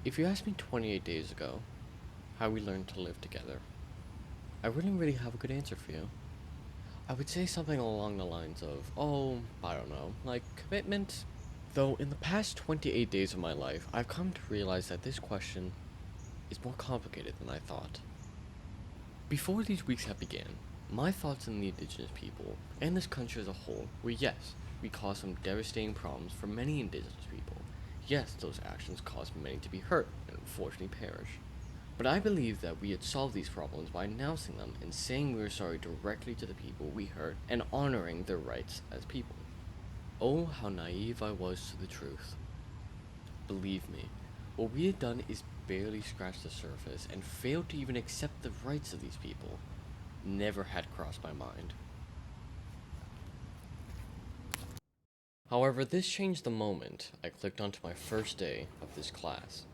If you asked me 28 days ago how we learned to live together, I wouldn't really have a good answer for you. I would say something along the lines of, oh, I don't know, like commitment. Though in the past 28 days of my life, I've come to realize that this question is more complicated than I thought. Before these weeks have began, my thoughts on the indigenous people, and this country as a whole, were yes, we caused some devastating problems for many indigenous people. Yes, those actions caused many to be hurt and unfortunately perish. But I believe that we had solved these problems by announcing them and saying we were sorry directly to the people we hurt and honoring their rights as people. Oh, how naive I was to the truth. Believe me, what we had done is barely scratch the surface and failed to even accept the rights of these people. Never had crossed my mind. However, this changed the moment I clicked onto my first day of this class.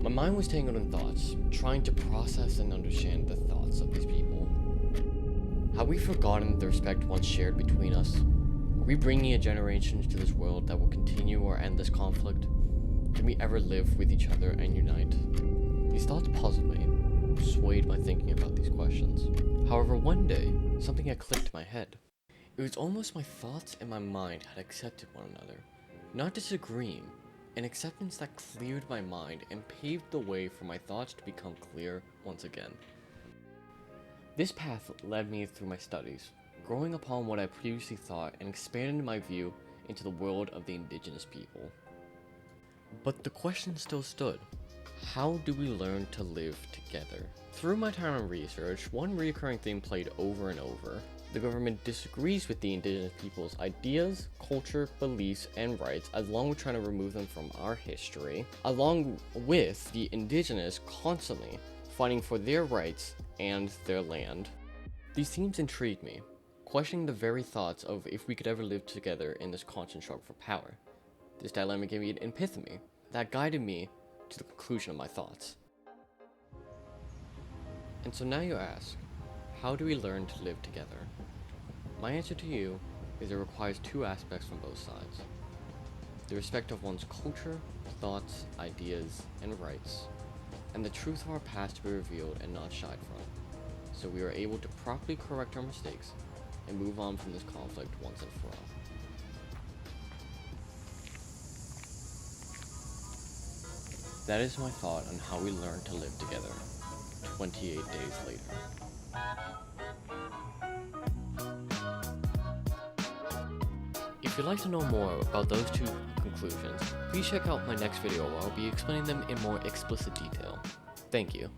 My mind was tangled in thoughts, trying to process and understand the thoughts of these people. Have we forgotten the respect once shared between us? Are we bringing a generation into this world that will continue or end this conflict? Can we ever live with each other and unite? These thoughts puzzled me, swayed my thinking about these questions. However, one day, something had clicked in my head. It was almost my thoughts and my mind had accepted one another, not disagreeing, an acceptance that cleared my mind and paved the way for my thoughts to become clear once again. This path led me through my studies, growing upon what I previously thought and expanded my view into the world of the indigenous people. But the question still stood. How do we learn to live together? Through my time in research, one recurring theme played over and over. The government disagrees with the indigenous people's ideas, culture, beliefs, and rights, along with trying to remove them from our history, along with the indigenous constantly fighting for their rights and their land. These themes intrigued me, questioning the very thoughts of if we could ever live together in this constant struggle for power. This dilemma gave me an epiphany that guided me to the conclusion of my thoughts. And so now you ask, how do we learn to live together? My answer to you is it requires two aspects from both sides. The respect of one's culture, thoughts, ideas, and rights, and the truth of our past to be revealed and not shied from, so we are able to properly correct our mistakes and move on from this conflict once and for all. That is my thought on how we learn to live together 28 days later. If you'd like to know more about those two conclusions, please check out my next video where I'll be explaining them in more explicit detail. Thank you.